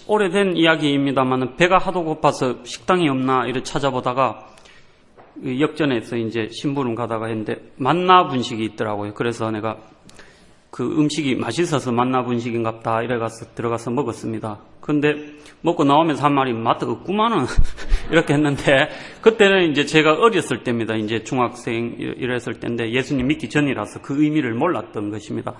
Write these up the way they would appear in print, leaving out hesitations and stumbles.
오래된 이야기입니다만 배가 하도 고파서 식당이 없나 이렇게 찾아보다가 역전해서 이제 심부름 가다가 했는데 만나 분식이 있더라고요. 그래서 내가 그 음식이 맛있어서 만나 분식인갑다 이래가서 들어가서 먹었습니다. 근데 먹고 나오면서 한 말이 맛도 없구만은 이렇게 했는데 그때는 이제 제가 어렸을 때입니다. 이제 중학생 이랬을 때인데 예수님 믿기 전이라서 그 의미를 몰랐던 것입니다.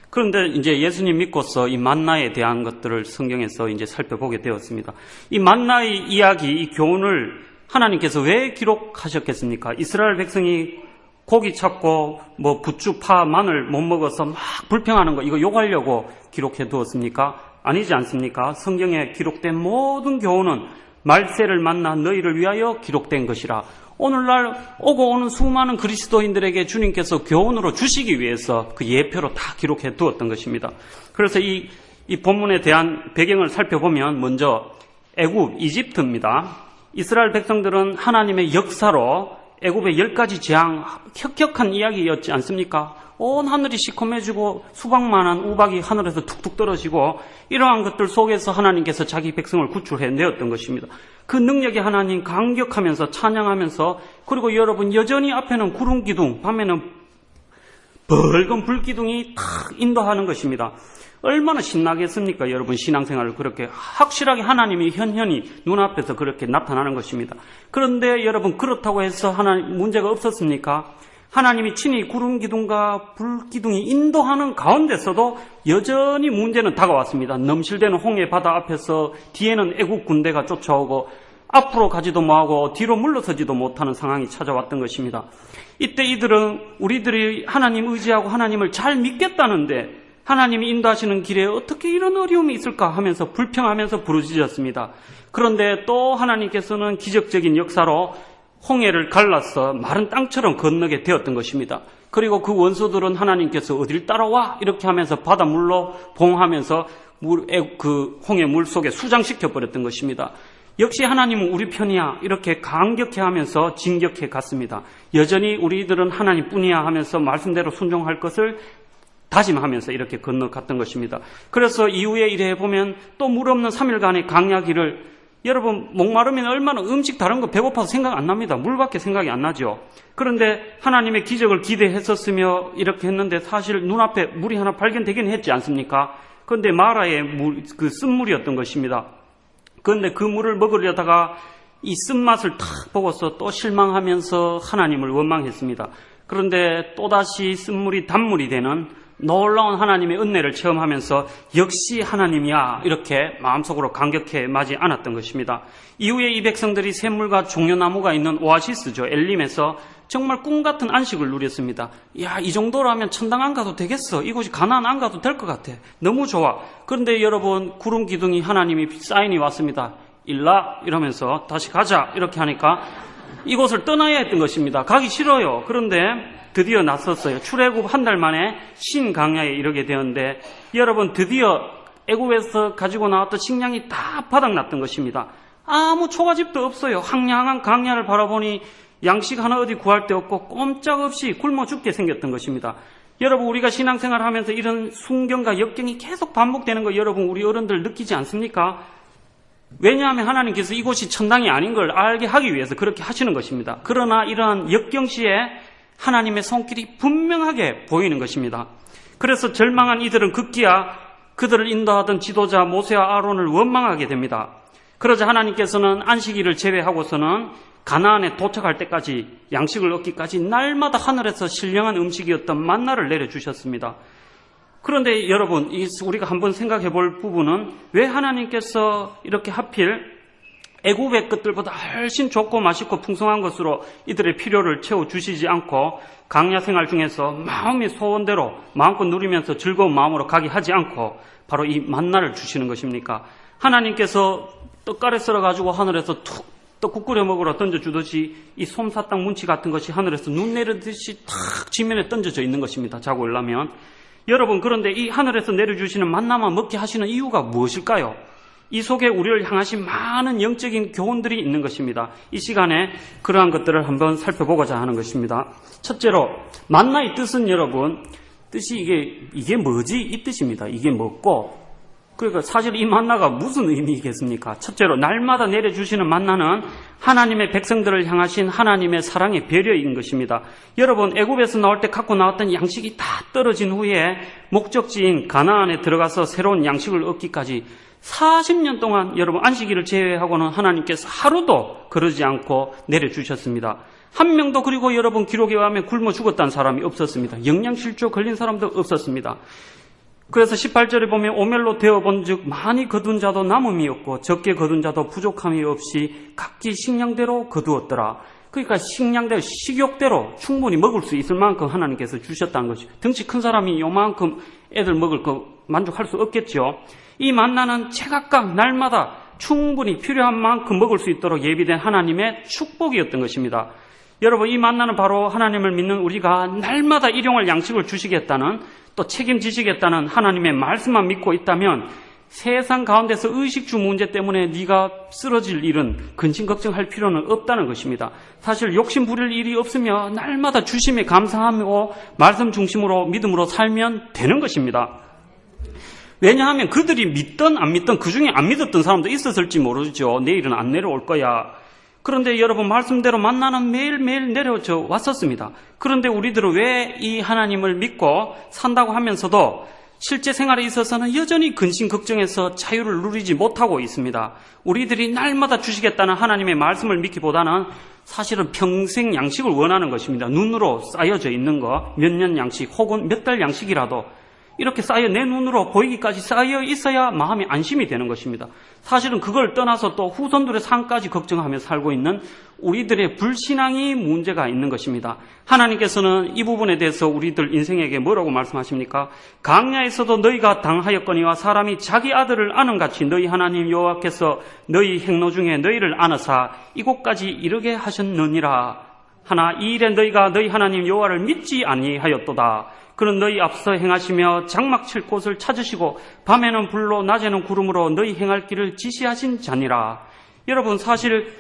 그런데 이제 예수님 믿고서 이 만나에 대한 것들을 성경에서 이제 살펴보게 되었습니다. 이 만나의 이야기, 이 교훈을 하나님께서 왜 기록하셨겠습니까? 이스라엘 백성이 고기 찾고 뭐 부추, 파, 마늘 못 먹어서 막 불평하는 거 이거 욕하려고 기록해 두었습니까? 아니지 않습니까? 성경에 기록된 모든 교훈은 말세를 만나 너희를 위하여 기록된 것이라. 오늘날 오고 오는 수많은 그리스도인들에게 주님께서 교훈으로 주시기 위해서 그 예표로 다 기록해 두었던 것입니다. 그래서 이 본문에 대한 배경을 살펴보면 먼저 애굽, 이집트입니다. 이스라엘 백성들은 하나님의 역사로 애굽의 10가지 재앙, 혁혁한 이야기였지 않습니까? 온 하늘이 시커매지고 수박만한 우박이 하늘에서 툭툭 떨어지고 이러한 것들 속에서 하나님께서 자기 백성을 구출해내었던 것입니다. 그 능력이 하나님 감격하면서 찬양하면서 그리고 여러분 여전히 앞에는 구름기둥, 밤에는 벌건 불기둥이 탁 인도하는 것입니다. 얼마나 신나겠습니까? 여러분 신앙생활을 그렇게 확실하게 하나님이 현현히 눈앞에서 그렇게 나타나는 것입니다. 그런데 여러분 그렇다고 해서 하나님 문제가 없었습니까? 하나님이 친히 구름기둥과 불기둥이 인도하는 가운데서도 여전히 문제는 다가왔습니다. 넘실대는 홍해 바다 앞에서 뒤에는 애국 군대가 쫓아오고 앞으로 가지도 못하고 뒤로 물러서지도 못하는 상황이 찾아왔던 것입니다. 이때 이들은 우리들이 하나님 의지하고 하나님을 잘 믿겠다는데 하나님이 인도하시는 길에 어떻게 이런 어려움이 있을까 하면서 불평하면서 부르짖었습니다. 그런데 또 하나님께서는 기적적인 역사로 홍해를 갈라서 마른 땅처럼 건너게 되었던 것입니다. 그리고 그 원수들은 하나님께서 어딜 따라와 이렇게 하면서 바닷물로 봉하면서 그 홍해 물 속에 수장시켜 버렸던 것입니다. 역시 하나님은 우리 편이야 이렇게 감격해 하면서 진격해 갔습니다. 여전히 우리들은 하나님뿐이야 하면서 말씀대로 순종할 것을 다짐하면서 이렇게 건너갔던 것입니다. 그래서 이후에 이래 보면 또 물 없는 3일간의 강야길을 여러분 목마르면 얼마나 음식 다른 거 배고파서 생각 안 납니다. 물밖에 생각이 안 나죠. 그런데 하나님의 기적을 기대했었으며 이렇게 했는데 사실 눈앞에 물이 하나 발견되긴 했지 않습니까? 그런데 마라의 물, 그 쓴물이었던 것입니다. 그런데 그 물을 먹으려다가 이 쓴맛을 탁 보고서 또 실망하면서 하나님을 원망했습니다. 그런데 또다시 쓴물이 단물이 되는 놀라운 하나님의 은혜를 체험하면서 역시 하나님이야 이렇게 마음속으로 감격해 마지 않았던 것입니다. 이후에 이 백성들이 샘물과 종려나무가 있는 오아시스죠. 엘림에서 정말 꿈같은 안식을 누렸습니다. 야, 이 정도라면 천당 안 가도 되겠어. 이곳이 가나안 안 가도 될 것 같아. 너무 좋아. 그런데 여러분 구름 기둥이 하나님이 사인이 왔습니다. 일라 이러면서 다시 가자 이렇게 하니까 이곳을 떠나야 했던 것입니다. 가기 싫어요. 그런데 드디어 나섰어요. 출애굽 한 달 만에 신강야에 이르게 되었는데 여러분 드디어 애굽에서 가지고 나왔던 식량이 다 바닥났던 것입니다. 아무 초가집도 없어요. 황량한 강야를 바라보니 양식 하나 어디 구할 데 없고 꼼짝없이 굶어 죽게 생겼던 것입니다. 여러분 우리가 신앙생활을 하면서 이런 순경과 역경이 계속 반복되는 거 여러분 우리 어른들 느끼지 않습니까? 왜냐하면 하나님께서 이곳이 천당이 아닌 걸 알게 하기 위해서 그렇게 하시는 것입니다. 그러나 이러한 역경시에 하나님의 손길이 분명하게 보이는 것입니다. 그래서 절망한 이들은 급기야 그들을 인도하던 지도자 모세와 아론을 원망하게 됩니다. 그러자 하나님께서는 안식일을 제외하고서는 가나안에 도착할 때까지 양식을 얻기까지 날마다 하늘에서 신령한 음식이었던 만나를 내려주셨습니다. 그런데 여러분 우리가 한번 생각해 볼 부분은 왜 하나님께서 이렇게 하필 애굽의 것들보다 훨씬 좋고 맛있고 풍성한 것으로 이들의 필요를 채워주시지 않고 강야 생활 중에서 마음의 소원대로 마음껏 누리면서 즐거운 마음으로 가게 하지 않고 바로 이 만나를 주시는 것입니까? 하나님께서 떡가래 썰어가지고 하늘에서 툭 떡국 끓여 먹으러 던져주듯이 이 솜사탕 문치 같은 것이 하늘에서 눈 내리듯이 탁 지면에 던져져 있는 것입니다. 자고 올라면 여러분 그런데 이 하늘에서 내려주시는 만나만 먹게 하시는 이유가 무엇일까요? 이 속에 우리를 향하신 많은 영적인 교훈들이 있는 것입니다. 이 시간에 그러한 것들을 한번 살펴보고자 하는 것입니다. 첫째로 만나의 뜻은 여러분 뜻이 이게 뭐지? 이 뜻입니다. 이게 뭐고 그러니까 사실 이 만나가 무슨 의미겠습니까? 첫째로 날마다 내려주시는 만나는 하나님의 백성들을 향하신 하나님의 사랑의 배려인 것입니다. 여러분, 애굽에서 나올 때 갖고 나왔던 양식이 다 떨어진 후에 목적지인 가나안에 들어가서 새로운 양식을 얻기까지 40년 동안 여러분 안식일을 제외하고는 하나님께서 하루도 그러지 않고 내려주셨습니다. 한 명도 그리고 여러분 기록에 의하면 굶어 죽었다는 사람이 없었습니다. 영양실조 걸린 사람도 없었습니다. 그래서 18절에 보면 오멜로 되어본 즉 많이 거둔 자도 남음이 없고 적게 거둔 자도 부족함이 없이 각기 식량대로 거두었더라. 그러니까 식량대로 식욕대로 충분히 먹을 수 있을 만큼 하나님께서 주셨다는 것이죠. 덩치 큰 사람이 요만큼 애들 먹을 거 만족할 수 없겠죠. 이 만나는 제각각 날마다 충분히 필요한 만큼 먹을 수 있도록 예비된 하나님의 축복이었던 것입니다. 여러분, 이 만나는 바로 하나님을 믿는 우리가 날마다 일용할 양식을 주시겠다는, 또 책임지시겠다는 하나님의 말씀만 믿고 있다면 세상 가운데서 의식주 문제 때문에 네가 쓰러질 일은 근심 걱정할 필요는 없다는 것입니다. 사실 욕심 부릴 일이 없으며 날마다 주심에 감사하고 말씀 중심으로 믿음으로 살면 되는 것입니다. 왜냐하면 그들이 믿든 안 믿든 그중에 안 믿었던 사람도 있었을지 모르죠. 내일은 안 내려올 거야. 그런데 여러분, 말씀대로 만나는 매일매일 내려져 왔었습니다. 그런데 우리들은 왜 이 하나님을 믿고 산다고 하면서도 실제 생활에 있어서는 여전히 근심 걱정해서 자유를 누리지 못하고 있습니다. 우리들이 날마다 주시겠다는 하나님의 말씀을 믿기보다는 사실은 평생 양식을 원하는 것입니다. 눈으로 쌓여져 있는 거, 몇 년 양식 혹은 몇 달 양식이라도 이렇게 쌓여 내 눈으로 보이기까지 쌓여 있어야 마음이 안심이 되는 것입니다. 사실은 그걸 떠나서 또 후손들의 삶까지 걱정하며 살고 있는 우리들의 불신앙이 문제가 있는 것입니다. 하나님께서는 이 부분에 대해서 우리들 인생에게 뭐라고 말씀하십니까? 강야에서도 너희가 당하였거니와 사람이 자기 아들을 아는 같이 너희 하나님 여호와께서 너희 행로 중에 너희를 안으사 이곳까지 이르게 하셨느니라. 하나 이 일에 너희가 너희 하나님 여호와를 믿지 아니하였도다. 그는 너희 앞서 행하시며 장막 칠 곳을 찾으시고 밤에는 불로 낮에는 구름으로 너희 행할 길을 지시하신 자니라. 여러분, 사실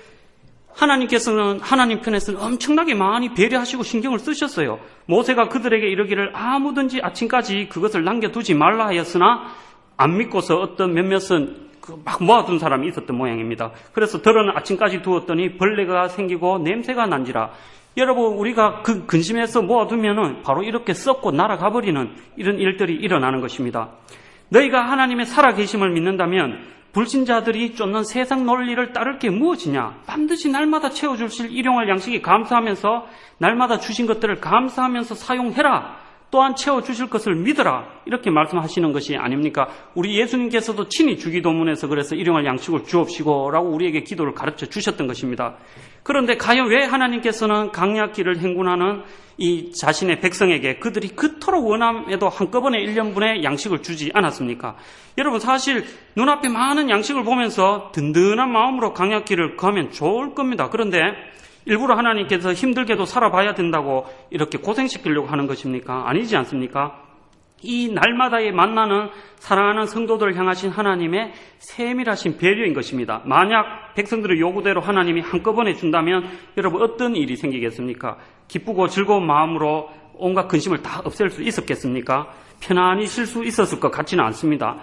하나님께서는 하나님 편에서는 엄청나게 많이 배려하시고 신경을 쓰셨어요. 모세가 그들에게 이르기를 아무든지 아침까지 그것을 남겨두지 말라 하였으나 안 믿고서 어떤 몇몇은 막 모아둔 사람이 있었던 모양입니다. 그래서 들어는 아침까지 두었더니 벌레가 생기고 냄새가 난지라. 여러분, 우리가 그 근심해서 모아두면은 바로 이렇게 썩고 날아가 버리는 이런 일들이 일어나는 것입니다. 너희가 하나님의 살아계심을 믿는다면 불신자들이 쫓는 세상 논리를 따를 게 무엇이냐? 반드시 날마다 채워주실 일용할 양식이 감사하면서 날마다 주신 것들을 감사하면서 사용해라. 또한 채워주실 것을 믿어라. 이렇게 말씀하시는 것이 아닙니까? 우리 예수님께서도 친히 주기도문에서 그래서 일용할 양식을 주옵시고 라고 우리에게 기도를 가르쳐 주셨던 것입니다. 그런데 과연 왜 하나님께서는 강약길을 행군하는 이 자신의 백성에게 그들이 그토록 원함에도 한꺼번에 1년분의 양식을 주지 않았습니까? 여러분, 사실 눈앞에 많은 양식을 보면서 든든한 마음으로 강약길을 가면 좋을 겁니다. 그런데 일부러 하나님께서 힘들게도 살아봐야 된다고 이렇게 고생시키려고 하는 것입니까? 아니지 않습니까? 이 날마다의 만나는 사랑하는 성도들을 향하신 하나님의 세밀하신 배려인 것입니다. 만약 백성들의 요구대로 하나님이 한꺼번에 준다면 여러분 어떤 일이 생기겠습니까? 기쁘고 즐거운 마음으로 온갖 근심을 다 없앨 수 있었겠습니까? 편안히 쉴 수 있었을 것 같지는 않습니다.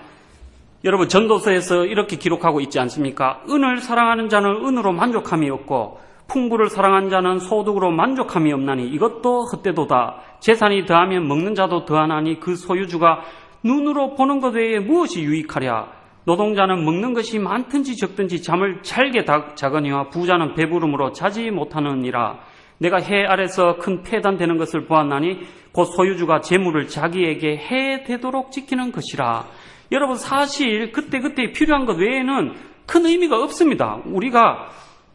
여러분, 전도서에서 이렇게 기록하고 있지 않습니까? 은을 사랑하는 자는 은으로 만족함이 없고 풍부를 사랑한 자는 소득으로 만족함이 없나니 이것도 헛되도다. 재산이 더하면 먹는 자도 더하나니 그 소유주가 눈으로 보는 것 외에 무엇이 유익하랴. 노동자는 먹는 것이 많든지 적든지 잠을 잘게 자거니와 부자는 배부름으로 자지 못하느니라. 내가 해 아래서 큰 폐단되는 것을 보았나니 곧 소유주가 재물을 자기에게 해되도록 지키는 것이라. 여러분, 사실 그때그때 필요한 것 외에는 큰 의미가 없습니다. 우리가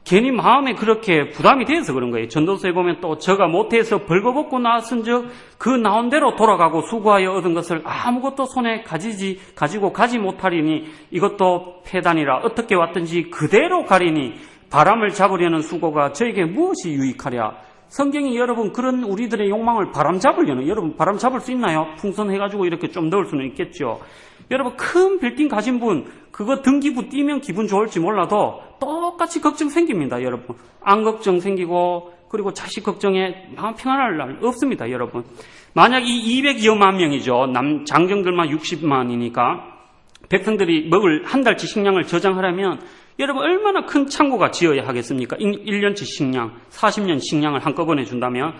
괜히 마음에 그렇게 부담이 돼서 그런 거예요. 전도서에 보면 또 저가 못해서 벌거벗고 나왔은즉 그 나온 대로 돌아가고 수고하여 얻은 것을 아무것도 손에 가지고 가지 못하리니 이것도 폐단이라. 어떻게 왔든지 그대로 가리니 바람을 잡으려는 수고가 저에게 무엇이 유익하랴. 성경이 여러분 그런 우리들의 욕망을 바람 잡으려는, 여러분 바람 잡을 수 있나요? 풍선해가지고 이렇게 좀 넣을 수는 있겠죠. 여러분 큰 빌딩 가진 분 그거 등기부 띄면 기분 좋을지 몰라도 똑같이 걱정 생깁니다. 여러분 안 걱정 생기고 그리고 자식 걱정에 마음 평안할 날 없습니다. 여러분 만약 이 200여만 명이죠. 장정들만 60만이니까 백성들이 먹을 한 달치 식량을 저장하려면 여러분 얼마나 큰 창고가 지어야 하겠습니까? 1년치 식량, 40년 식량을 한꺼번에 준다면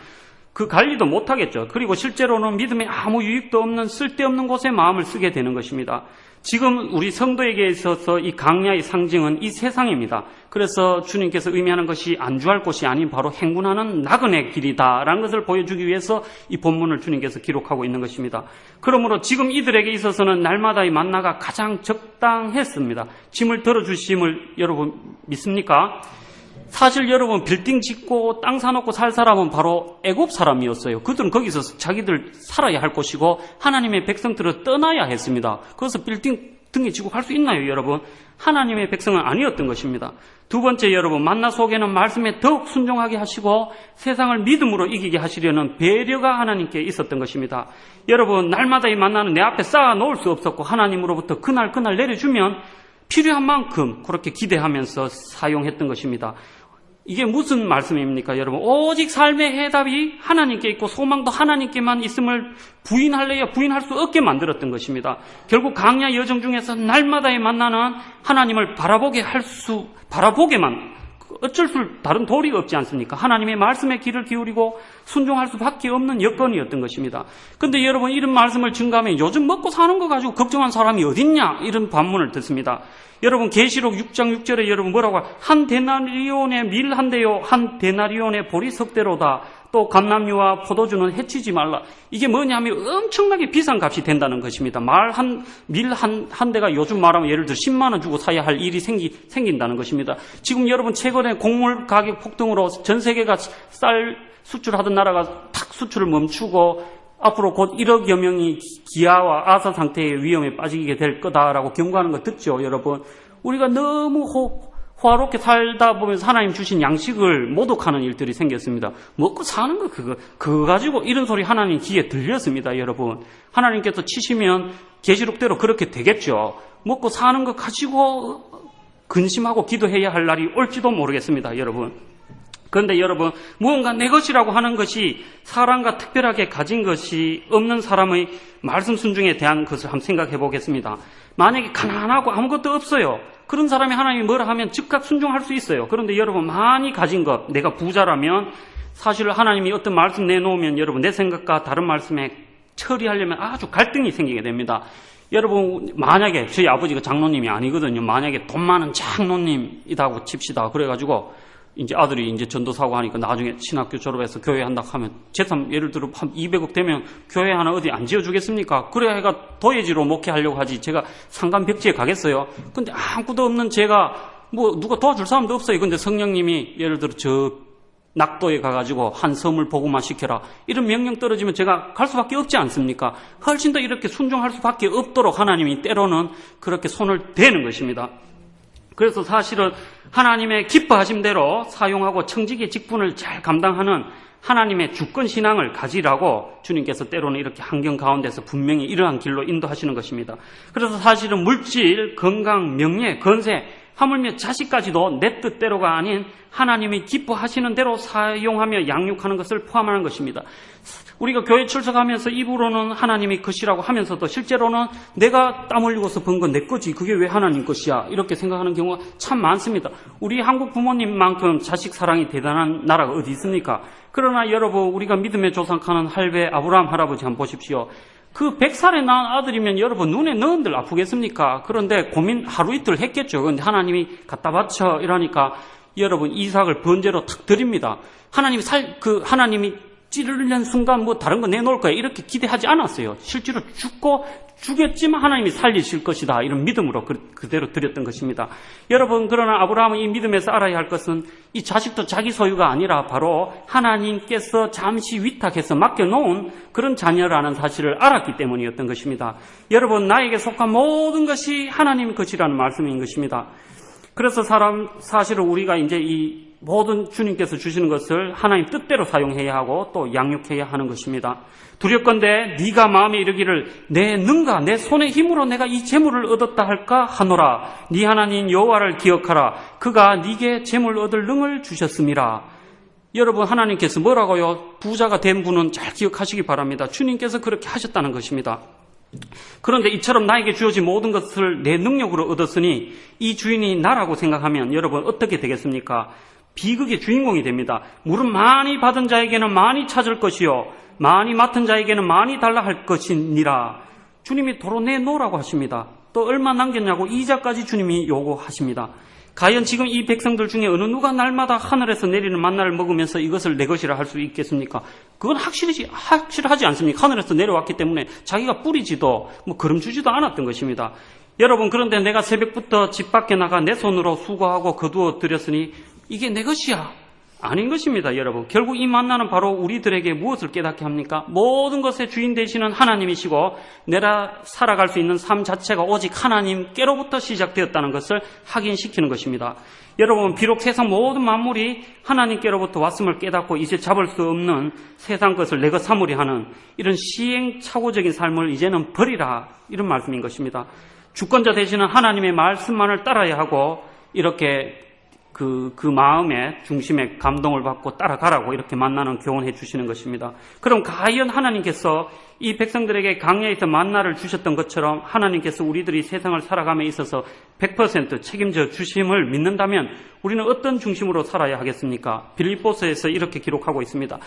그 관리도 못하겠죠. 그리고 실제로는 믿음에 아무 유익도 없는 쓸데없는 곳에 마음을 쓰게 되는 것입니다. 지금 우리 성도에게 있어서 이 강야의 상징은 이 세상입니다. 그래서 주님께서 의미하는 것이 안주할 곳이 아닌 바로 행군하는 나그네 길이다라는 것을 보여주기 위해서 이 본문을 주님께서 기록하고 있는 것입니다. 그러므로 지금 이들에게 있어서는 날마다의 만나가 가장 적당했습니다. 짐을 들어주심을 여러분 믿습니까? 사실 여러분 빌딩 짓고 땅 사놓고 살 사람은 바로 애굽 사람이었어요. 그들은 거기서 자기들 살아야 할 곳이고 하나님의 백성들을 떠나야 했습니다. 그래서 빌딩 등에 지고 갈 수 있나요, 여러분? 하나님의 백성은 아니었던 것입니다. 두 번째, 여러분, 만나 속에는 말씀에 더욱 순종하게 하시고 세상을 믿음으로 이기게 하시려는 배려가 하나님께 있었던 것입니다. 여러분, 날마다 이 만나는 내 앞에 쌓아 놓을 수 없었고 하나님으로부터 그날 내려주면 필요한 만큼 그렇게 기대하면서 사용했던 것입니다. 이게 무슨 말씀입니까, 여러분? 오직 삶의 해답이 하나님께 있고 소망도 하나님께만 있음을 부인할래야 부인할 수 없게 만들었던 것입니다. 결국 강야 여정 중에서 날마다의 만나는 하나님을 바라보게만 어쩔 수 다른 도리가 없지 않습니까? 하나님의 말씀에 귀를 기울이고 순종할 수밖에 없는 여건이었던 것입니다. 그런데 여러분 이런 말씀을 증가하면 요즘 먹고 사는 거 가지고 걱정한 사람이 어딨냐 이런 반문을 듣습니다. 여러분 계시록 6장 6절에 여러분 뭐라고 한 데나리온의 밀 한 대요 한 데나리온의 보리 석 대로다. 또 감람류와 포도주는 해치지 말라. 이게 뭐냐면 엄청나게 비싼 값이 된다는 것입니다. 밀 한 대가 요즘 말하면 예를 들어 10만 원 주고 사야 할 일이 생긴다는 것입니다. 지금 여러분 최근에 곡물 가격 폭등으로 전 세계가 쌀 수출하던 나라가 탁 수출을 멈추고 앞으로 곧 1억여 명이 기아와 아사 상태의 위험에 빠지게 될 거다라고 경고하는 거 듣죠, 여러분? 우리가 너무 호화롭게 살다 보면서 하나님 주신 양식을 모독하는 일들이 생겼습니다. 먹고 사는 거 그거 가지고 이런 소리 하나님 귀에 들렸습니다, 여러분. 하나님께서 치시면 계시록대로 그렇게 되겠죠. 먹고 사는 거 가지고 근심하고 기도해야 할 날이 올지도 모르겠습니다, 여러분. 그런데 여러분 무언가 내 것이라고 하는 것이 사람과 특별하게 가진 것이 없는 사람의 말씀 순종에 대한 것을 한번 생각해 보겠습니다. 만약에 가난하고 아무것도 없어요. 그런 사람이 하나님이 뭐라 하면 즉각 순종할 수 있어요. 그런데 여러분 많이 가진 것, 내가 부자라면 사실 하나님이 어떤 말씀 내놓으면 여러분 내 생각과 다른 말씀에 처리하려면 아주 갈등이 생기게 됩니다. 여러분 만약에 저희 아버지가 장로님이 아니거든요. 만약에 돈 많은 장로님이라고 칩시다. 그래가지고 이제 아들이 이제 전도사고 하니까 나중에 신학교 졸업해서 교회 한다 하면 재산 예를 들어 한 200억 되면 교회 하나 어디 안 지어주겠습니까? 그래야 해가 도예지로 목회하려고 하지 제가 상간벽지에 가겠어요? 근데 아무것도 없는 제가 뭐 누가 도와줄 사람도 없어요. 근데 성령님이 예를 들어 저 낙도에 가가지고 한 섬을 보고만 시켜라 이런 명령 떨어지면 제가 갈 수밖에 없지 않습니까? 훨씬 더 이렇게 순종할 수밖에 없도록 하나님이 때로는 그렇게 손을 대는 것입니다. 그래서 사실은 하나님의 기뻐하심대로 사용하고 청지기의 직분을 잘 감당하는 하나님의 주권 신앙을 가지라고 주님께서 때로는 이렇게 환경 가운데서 분명히 이러한 길로 인도하시는 것입니다. 그래서 사실은 물질, 건강, 명예, 건세, 하물며 자식까지도 내 뜻대로가 아닌 하나님이 기뻐하시는 대로 사용하며 양육하는 것을 포함하는 것입니다. 우리가 교회 출석하면서 입으로는 하나님이 것이라고 하면서도 실제로는 내가 땀 흘리고서 번 건 내 거지 그게 왜 하나님 것이야 이렇게 생각하는 경우가 참 많습니다. 우리 한국 부모님만큼 자식 사랑이 대단한 나라가 어디 있습니까? 그러나 여러분 우리가 믿음의 조상하는 할배 아브라함 할아버지 한번 보십시오. 그 100살에 낳은 아들이면 여러분 눈에 넣은들 아프겠습니까? 그런데 고민 하루 이틀 했겠죠. 그런데 하나님이 갖다 바쳐 이러니까 여러분 이삭을 번제로 탁 드립니다. 하나님이 찌르는 순간 뭐 다른 거 내놓을 거야 이렇게 기대하지 않았어요. 실제로 죽였지만 하나님이 살리실 것이다 이런 믿음으로 그대로 드렸던 것입니다. 여러분 그러나 아브라함은 이 믿음에서 알아야 할 것은 이 자식도 자기 소유가 아니라 바로 하나님께서 잠시 위탁해서 맡겨놓은 그런 자녀라는 사실을 알았기 때문이었던 것입니다. 여러분 나에게 속한 모든 것이 하나님 것이라는 말씀인 것입니다. 그래서 사실은 우리가 이제 이 모든 주님께서 주시는 것을 하나님 뜻대로 사용해야 하고 또 양육해야 하는 것입니다. 두렵건대 네가 마음에 이르기를 내 능가 내 손의 힘으로 내가 이 재물을 얻었다 할까 하노라. 네 하나님 여호와를 기억하라. 그가 네게 재물 얻을 능을 주셨음이라. 여러분 하나님께서 뭐라고요? 부자가 된 분은 잘 기억하시기 바랍니다. 주님께서 그렇게 하셨다는 것입니다. 그런데 이처럼 나에게 주어진 모든 것을 내 능력으로 얻었으니 이 주인이 나라고 생각하면 여러분 어떻게 되겠습니까? 비극의 주인공이 됩니다. 물은 많이 받은 자에게는 많이 찾을 것이요 많이 맡은 자에게는 많이 달라 할 것이니라. 주님이 도로 내놓으라고 하십니다. 또 얼마 남겼냐고 이자까지 주님이 요구하십니다. 과연 지금 이 백성들 중에 어느 누가 날마다 하늘에서 내리는 만나를 먹으면서 이것을 내 것이라 할 수 있겠습니까? 그건 확실하지 않습니까? 하늘에서 내려왔기 때문에 자기가 뿌리지도 거름 주지도 않았던 것입니다. 여러분, 그런데 내가 새벽부터 집 밖에 나가 내 손으로 수고하고 거두어 드렸으니 이게 내 것이야. 아닌 것입니다, 여러분. 결국 이 만나는 바로 우리들에게 무엇을 깨닫게 합니까? 모든 것의 주인 되시는 하나님이시고 내가 살아갈 수 있는 삶 자체가 오직 하나님께로부터 시작되었다는 것을 확인시키는 것입니다. 여러분, 비록 세상 모든 만물이 하나님께로부터 왔음을 깨닫고 이제 잡을 수 없는 세상 것을 내 것 삼으려 하는 이런 시행착오적인 삶을 이제는 버리라, 이런 말씀인 것입니다. 주권자 되시는 하나님의 말씀만을 따라야 하고 이렇게 그 마음의 중심에 감동을 받고 따라가라고 이렇게 만나는 교훈해 주시는 것입니다. 그럼 과연 하나님께서 이 백성들에게 광야에서 만나를 주셨던 것처럼 하나님께서 우리들이 세상을 살아감에 있어서 100% 책임져 주심을 믿는다면 우리는 어떤 중심으로 살아야 하겠습니까? 빌립보서에서 이렇게 기록하고 있습니다.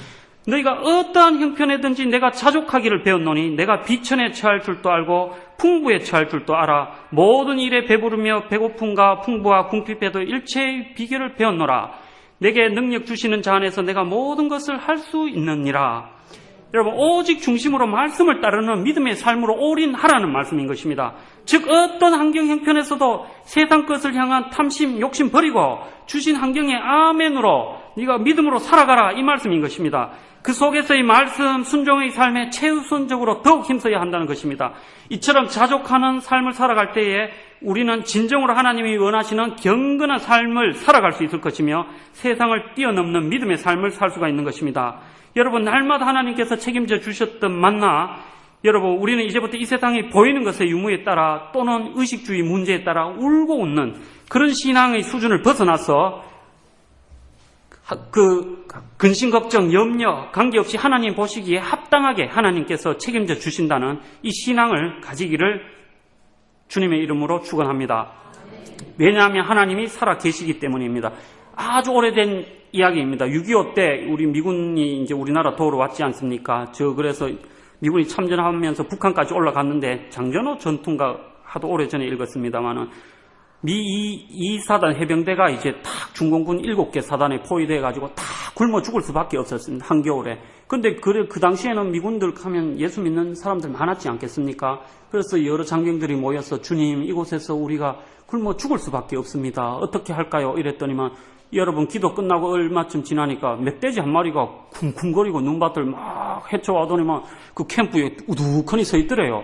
너희가 어떠한 형편에든지 내가 자족하기를 배웠노니 내가 비천에 처할 줄도 알고 풍부에 처할 줄도 알아. 모든 일에 배부르며 배고픔과 풍부와 궁핍에도 일체의 비결을 배웠노라. 내게 능력 주시는 자 안에서 내가 모든 것을 할 수 있느니라. 여러분, 오직 중심으로 말씀을 따르는 믿음의 삶으로 올인하라는 말씀인 것입니다. 즉 어떤 환경 형편에서도 세상 것을 향한 탐심, 욕심 버리고 주신 환경에 아멘으로 네가 믿음으로 살아가라, 이 말씀인 것입니다. 그 속에서의 말씀, 순종의 삶에 최우선적으로 더욱 힘써야 한다는 것입니다. 이처럼 자족하는 삶을 살아갈 때에 우리는 진정으로 하나님이 원하시는 경건한 삶을 살아갈 수 있을 것이며 세상을 뛰어넘는 믿음의 삶을 살 수가 있는 것입니다. 여러분, 날마다 하나님께서 책임져 주셨던 만나, 여러분, 우리는 이제부터 이 세상에 보이는 것의 유무에 따라 또는 의식주의 문제에 따라 울고 웃는 그런 신앙의 수준을 벗어나서 그 근심, 걱정, 염려 관계없이 하나님 보시기에 합당하게 하나님께서 책임져 주신다는 이 신앙을 가지기를 주님의 이름으로 축원합니다. 왜냐하면 하나님이 살아 계시기 때문입니다. 아주 오래된 이야기입니다. 6.25 때 우리 미군이 이제 우리나라 도우러 왔지 않습니까? 그래서 미군이 참전하면서 북한까지 올라갔는데 장전호 전투인가 하도 오래전에 읽었습니다만은 미 2사단 해병대가 이제 딱 중공군 7개 사단에 포위돼가지고 다 굶어 죽을 수밖에 없었습니다. 한겨울에. 근데 그 당시에는 미군들 하면 예수 믿는 사람들 많았지 않겠습니까? 그래서 여러 장병들이 모여서 주님, 이곳에서 우리가 굶어 죽을 수밖에 없습니다. 어떻게 할까요? 이랬더니만 여러분, 기도 끝나고 얼마쯤 지나니까 멧돼지 한 마리가 쿵쿵거리고 눈밭을 막 헤쳐와더니만 그 캠프에 우두커니 서 있더래요.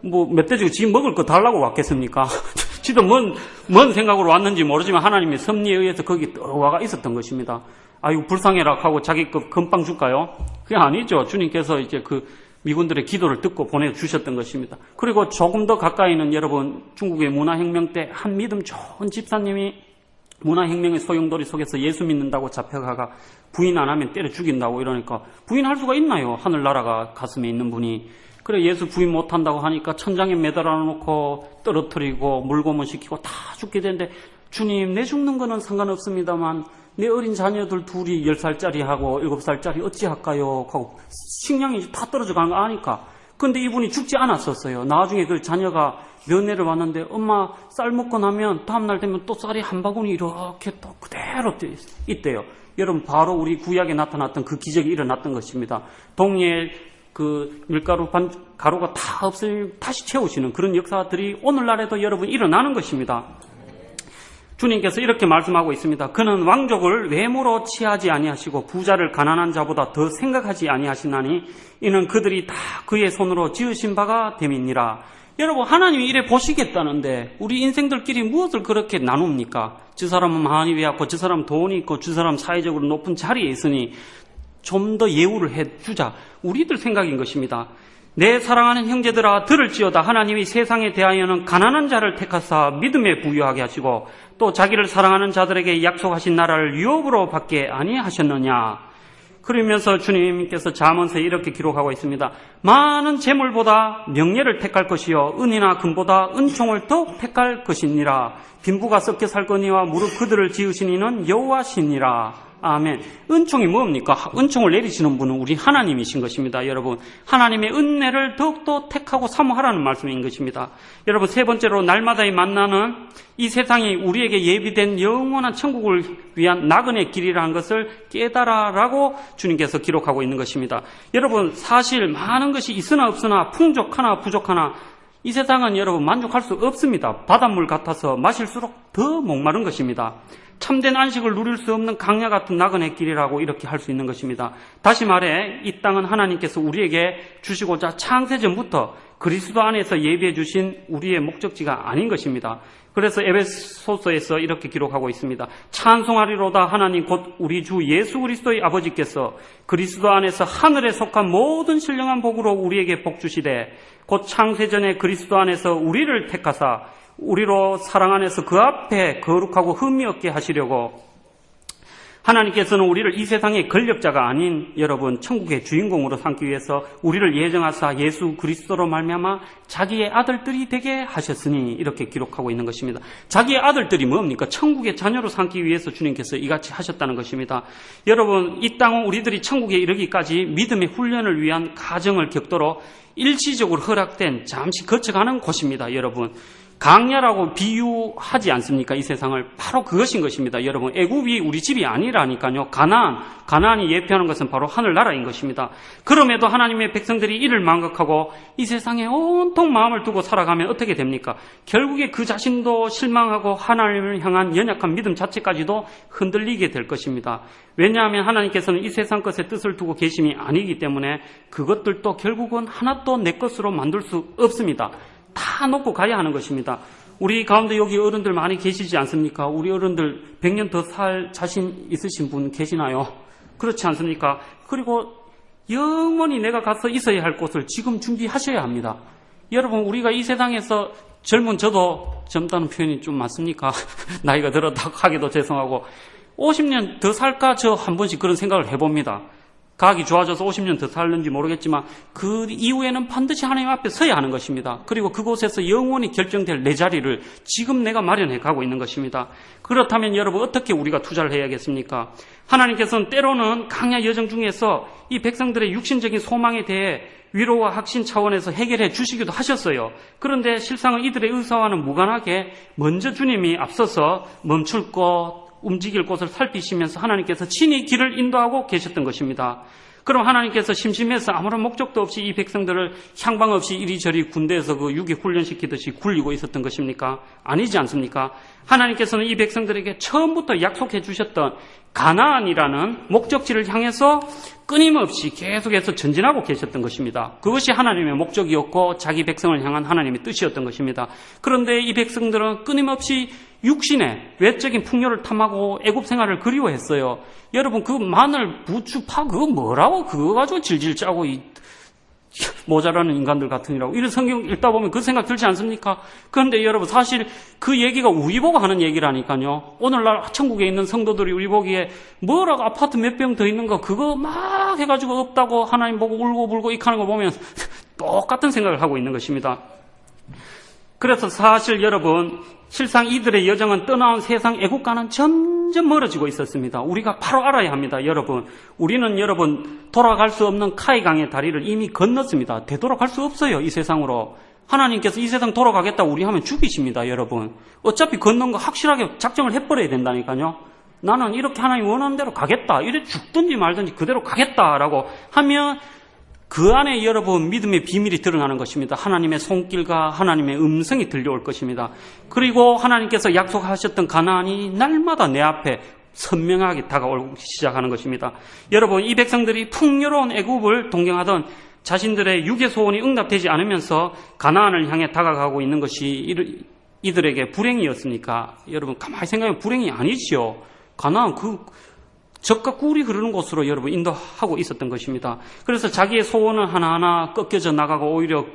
멧돼지가 지 먹을 거 달라고 왔겠습니까? 지도 뭔 생각으로 왔는지 모르지만 하나님의 섭리에 의해서 거기 와가 있었던 것입니다. 아이고, 불쌍해라 하고 자기 거 건빵 줄까요? 그게 아니죠. 주님께서 이제 그 미군들의 기도를 듣고 보내주셨던 것입니다. 그리고 조금 더 가까이는 여러분, 중국의 문화혁명 때 한 믿음 좋은 집사님이 문화혁명의 소용돌이 속에서 예수 믿는다고 잡혀가가 부인 안 하면 때려 죽인다고 이러니까 부인할 수가 있나요? 하늘나라가 가슴에 있는 분이. 그래, 예수 부인 못한다고 하니까 천장에 매달아 놓고 떨어뜨리고 물고문시키고 다 죽게 되는데 주님, 내 죽는 거는 상관없습니다만 내 어린 자녀들 둘이 10살짜리하고 7살짜리 어찌할까요? 하고 식량이 다 떨어져 가는 거 아니까. 근데 이분이 죽지 않았었어요. 나중에 그 자녀가 면회를 왔는데 엄마, 쌀 먹고 나면 다음날 되면 또 쌀이 한 바구니 이렇게 또 그대로 있대요. 여러분, 바로 우리 구약에 나타났던 그 기적이 일어났던 것입니다. 동리에 그 밀가루 가루가 다 없을 다시 채우시는 그런 역사들이 오늘날에도 여러분 일어나는 것입니다. 주님께서 이렇게 말씀하고 있습니다. 그는 왕족을 외모로 취하지 아니하시고 부자를 가난한 자보다 더 생각하지 아니하시나니 이는 그들이 다 그의 손으로 지으신 바가 됨이니라. 여러분, 하나님이 이래 보시겠다는데 우리 인생들끼리 무엇을 그렇게 나눕니까? 저 사람은 많이 외웠고 저 사람 돈이 있고 저 사람 사회적으로 높은 자리에 있으니 좀 더 예우를 해주자. 우리들 생각인 것입니다. 내 사랑하는 형제들아, 들을지어다. 하나님이 세상에 대하여는 가난한 자를 택하사 믿음에 부유하게 하시고 또 자기를 사랑하는 자들에게 약속하신 나라를 유업으로 받게 아니하셨느냐. 그러면서 주님께서 잠언서에 이렇게 기록하고 있습니다. 많은 재물보다 명예를 택할 것이요 은이나 금보다 은총을 더욱 택할 것이니라. 빈부가 섞여 살거니와 무릇 그들을 지으신 이는 여호와시니라. 아멘. 은총이 뭡니까? 은총을 내리시는 분은 우리 하나님이신 것입니다. 여러분, 하나님의 은혜를 더욱더 택하고 사모하라는 말씀인 것입니다. 여러분, 세 번째로 날마다의 만나는 이 세상이 우리에게 예비된 영원한 천국을 위한 나그네 길이라는 것을 깨달아라고 주님께서 기록하고 있는 것입니다. 여러분, 사실 많은 것이 있으나 없으나 풍족하나 부족하나 이 세상은 여러분 만족할 수 없습니다. 바닷물 같아서 마실수록 더 목마른 것입니다. 참된 안식을 누릴 수 없는 강야 같은 나그네 길이라고 이렇게 할 수 있는 것입니다. 다시 말해 이 땅은 하나님께서 우리에게 주시고자 창세전부터 그리스도 안에서 예비해 주신 우리의 목적지가 아닌 것입니다. 그래서 에베소서에서 이렇게 기록하고 있습니다. 찬송하리로다 하나님 곧 우리 주 예수 그리스도의 아버지께서 그리스도 안에서 하늘에 속한 모든 신령한 복으로 우리에게 복 주시되 곧 창세전에 그리스도 안에서 우리를 택하사 우리로 사랑 안에서 그 앞에 거룩하고 흠이 없게 하시려고 하나님께서는 우리를 이 세상의 권력자가 아닌 여러분 천국의 주인공으로 삼기 위해서 우리를 예정하사 예수 그리스도로 말미암아 자기의 아들들이 되게 하셨으니 이렇게 기록하고 있는 것입니다. 자기의 아들들이 뭡니까? 천국의 자녀로 삼기 위해서 주님께서 이같이 하셨다는 것입니다. 여러분 이 땅은 우리들이 천국에 이르기까지 믿음의 훈련을 위한 과정을 겪도록 일시적으로 허락된 잠시 거쳐가는 곳입니다. 여러분 강야라고 비유하지 않습니까? 이 세상을 바로 그것인 것입니다. 여러분 애굽이 우리 집이 아니라니까요. 가나안이 예표하는 것은 바로 하늘나라인 것입니다. 그럼에도 하나님의 백성들이 이를 망각하고 이 세상에 온통 마음을 두고 살아가면 어떻게 됩니까? 결국에 그 자신도 실망하고 하나님을 향한 연약한 믿음 자체까지도 흔들리게 될 것입니다. 왜냐하면 하나님께서는 이 세상 것에 뜻을 두고 계심이 아니기 때문에 그것들도 결국은 하나도 내 것으로 만들 수 없습니다. 다 놓고 가야 하는 것입니다. 우리 가운데 여기 어른들 많이 계시지 않습니까? 우리 어른들 100년 더 살 자신 있으신 분 계시나요? 그렇지 않습니까? 그리고 영원히 내가 가서 있어야 할 곳을 지금 준비하셔야 합니다. 여러분 우리가 이 세상에서 저도 젊다는 표현이 좀 맞습니까? 나이가 들었다고 하기도 죄송하고 50년 더 살까 저 한 번씩 그런 생각을 해봅니다. 가기 좋아져서 50년 더 살는지 모르겠지만 그 이후에는 반드시 하나님 앞에 서야 하는 것입니다. 그리고 그곳에서 영원히 결정될 내 자리를 지금 내가 마련해 가고 있는 것입니다. 그렇다면 여러분 어떻게 우리가 투자를 해야겠습니까? 하나님께서는 때로는 강야 여정 중에서 이 백성들의 육신적인 소망에 대해 위로와 확신 차원에서 해결해 주시기도 하셨어요. 그런데 실상은 이들의 의사와는 무관하게 먼저 주님이 앞서서 멈출 것 움직일 곳을 살피시면서 하나님께서 친히 길을 인도하고 계셨던 것입니다. 그럼 하나님께서 심심해서 아무런 목적도 없이 이 백성들을 향방 없이 이리저리 군대에서 그 유기 훈련시키듯이 굴리고 있었던 것입니까? 아니지 않습니까? 하나님께서는 이 백성들에게 처음부터 약속해 주셨던 가나안이라는 목적지를 향해서 끊임없이 계속해서 전진하고 계셨던 것입니다. 그것이 하나님의 목적이었고 자기 백성을 향한 하나님의 뜻이었던 것입니다. 그런데 이 백성들은 끊임없이 육신의 외적인 풍요를 탐하고 애굽 생활을 그리워했어요. 여러분 그 마늘, 부추, 파 그거 뭐라고 그거 가지고 질질 짜고 모자라는 인간들 같으니라고 이런 성경 읽다 보면 그 생각 들지 않습니까? 그런데 여러분 사실 그 얘기가 우리 보고 하는 얘기라니까요. 오늘날 천국에 있는 성도들이 우리 보기에 뭐라고 아파트 몇 평 더 있는 거 그거 막 해가지고 없다고 하나님 보고 울고불고 익하는 거 보면 똑같은 생각을 하고 있는 것입니다. 그래서 사실 여러분 실상 이들의 여정은 떠나온 세상 애국과는 점점 멀어지고 있었습니다. 우리가 바로 알아야 합니다. 여러분 우리는 돌아갈 수 없는 카이강의 다리를 이미 건넜습니다. 되돌아갈 수 없어요. 이 세상으로. 하나님께서 이 세상 돌아가겠다고 우리 하면 죽이십니다. 여러분 어차피 건넌 거 확실하게 작정을 해버려야 된다니까요. 나는 이렇게 하나님 원하는 대로 가겠다. 이래 죽든지 말든지 그대로 가겠다라고 하면 그 안에 여러분 믿음의 비밀이 드러나는 것입니다. 하나님의 손길과 하나님의 음성이 들려올 것입니다. 그리고 하나님께서 약속하셨던 가나안이 날마다 내 앞에 선명하게 다가오기 시작하는 것입니다. 여러분 이 백성들이 풍요로운 애굽을 동경하던 자신들의 육의 소원이 응답되지 않으면서 가나안을 향해 다가가고 있는 것이 이들에게 불행이었습니까? 여러분 가만히 생각하면 불행이 아니지요. 가나안 젖과 꿀이 흐르는 곳으로 여러분 인도하고 있었던 것입니다. 그래서 자기의 소원은 하나하나 꺾여져 나가고 오히려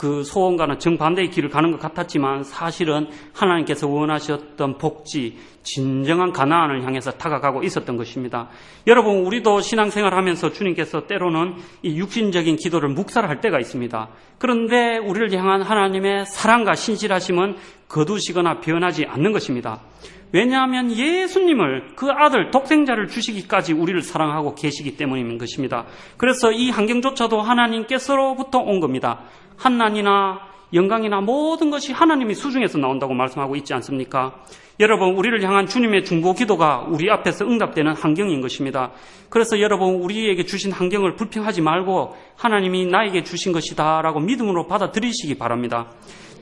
그 소원과는 정반대의 길을 가는 것 같았지만 사실은 하나님께서 원하셨던 복지, 진정한 가나안을 향해서 다가가고 있었던 것입니다. 여러분, 우리도 신앙생활하면서 주님께서 때로는 이 육신적인 기도를 묵살할 때가 있습니다. 그런데 우리를 향한 하나님의 사랑과 신실하심은 거두시거나 변하지 않는 것입니다. 왜냐하면 예수님을, 그 아들 독생자를 주시기까지 우리를 사랑하고 계시기 때문인 것입니다. 그래서 이 환경조차도 하나님께서로부터 온 겁니다. 한난이나 영광이나 모든 것이 하나님의 수중에서 나온다고 말씀하고 있지 않습니까? 여러분, 우리를 향한 주님의 중보 기도가 우리 앞에서 응답되는 환경인 것입니다. 그래서 여러분, 우리에게 주신 환경을 불평하지 말고 하나님이 나에게 주신 것이다 라고 믿음으로 받아들이시기 바랍니다.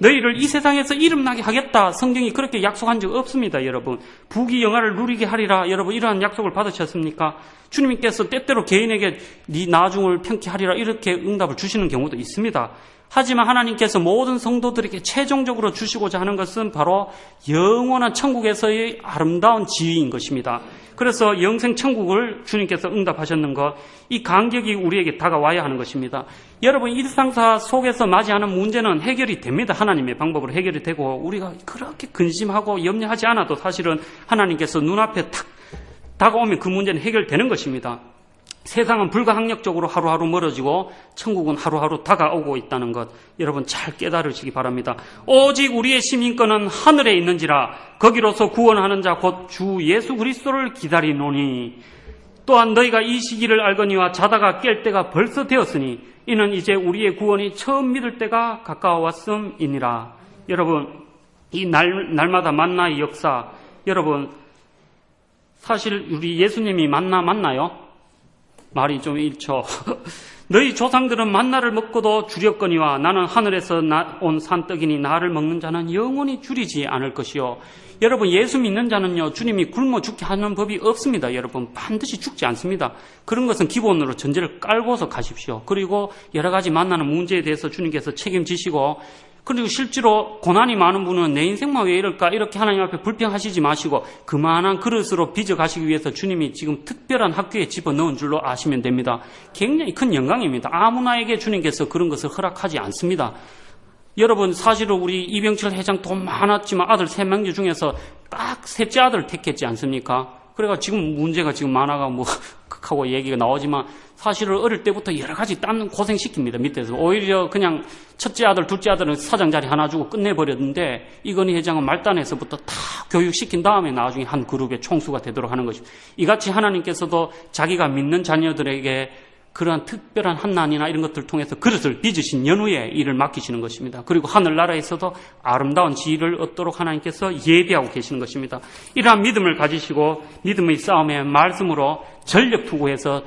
너희를 이 세상에서 이름나게 하겠다, 성경이 그렇게 약속한 적 없습니다. 여러분, 부귀 영화를 누리게 하리라, 여러분 이러한 약속을 받으셨습니까? 주님께서 때때로 개인에게 네 나중을 편케 하리라 이렇게 응답을 주시는 경우도 있습니다. 하지만 하나님께서 모든 성도들에게 최종적으로 주시고자 하는 것은 바로 영원한 천국에서의 아름다운 지위인 것입니다. 그래서 영생 천국을 주님께서 응답하셨는 것, 이 간격이 우리에게 다가와야 하는 것입니다. 여러분, 일상사 속에서 맞이하는 문제는 해결이 됩니다. 하나님의 방법으로 해결이 되고, 우리가 그렇게 근심하고 염려하지 않아도 사실은 하나님께서 눈앞에 탁 다가오면 그 문제는 해결되는 것입니다. 세상은 불가항력적으로 하루하루 멀어지고 천국은 하루하루 다가오고 있다는 것, 여러분 잘 깨달으시기 바랍니다. 오직 우리의 시민권은 하늘에 있는지라 거기로서 구원하는 자 곧 주 예수 그리스도를 기다리노니, 또한 너희가 이 시기를 알거니와 자다가 깰 때가 벌써 되었으니 이는 이제 우리의 구원이 처음 믿을 때가 가까워왔음이니라. 여러분, 이 날마다 만나의 역사, 여러분 사실 우리 예수님이 맞나요? 말이 좀 잃죠. 너희 조상들은 만나를 먹고도 줄였거니와 나는 하늘에서 온 산떡이니 나를 먹는 자는 영원히 줄이지 않을 것이요. 여러분, 예수 믿는 자는요, 주님이 굶어 죽게 하는 법이 없습니다. 여러분, 반드시 죽지 않습니다. 그런 것은 기본으로 전제를 깔고서 가십시오. 그리고 여러 가지 만나는 문제에 대해서 주님께서 책임지시고, 그리고 실제로 고난이 많은 분은 내 인생만 왜 이럴까 이렇게 하나님 앞에 불평하시지 마시고 그만한 그릇으로 빚어가시기 위해서 주님이 지금 특별한 학교에 집어넣은 줄로 아시면 됩니다. 굉장히 큰 영광입니다. 아무나에게 주님께서 그런 것을 허락하지 않습니다. 여러분, 사실은 우리 이병철 회장 돈 많았지만 아들 3명 중에서 딱 셋째 아들을 택했지 않습니까? 그래가 지금 문제가 지금 많아가 하고 얘기가 나오지만 사실은 어릴 때부터 여러 가지 딴 고생시킵니다. 밑에서. 오히려 그냥 첫째 아들, 둘째 아들은 사장 자리 하나 주고 끝내버렸는데 이건희 회장은 말단에서부터 다 교육시킨 다음에 나중에 한 그룹의 총수가 되도록 하는 것입니다. 이같이 하나님께서도 자기가 믿는 자녀들에게 그러한 특별한 한난이나 이런 것들을 통해서 그릇을 빚으신 연후에 일을 맡기시는 것입니다. 그리고 하늘나라에서도 아름다운 지위를 얻도록 하나님께서 예비하고 계시는 것입니다. 이러한 믿음을 가지시고 믿음의 싸움에 말씀으로 전력 투구해서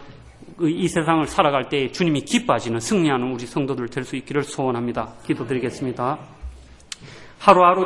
이 세상을 살아갈 때 주님이 기뻐하시는 승리하는 우리 성도들 될 수 있기를 소원합니다. 기도드리겠습니다. 하루하루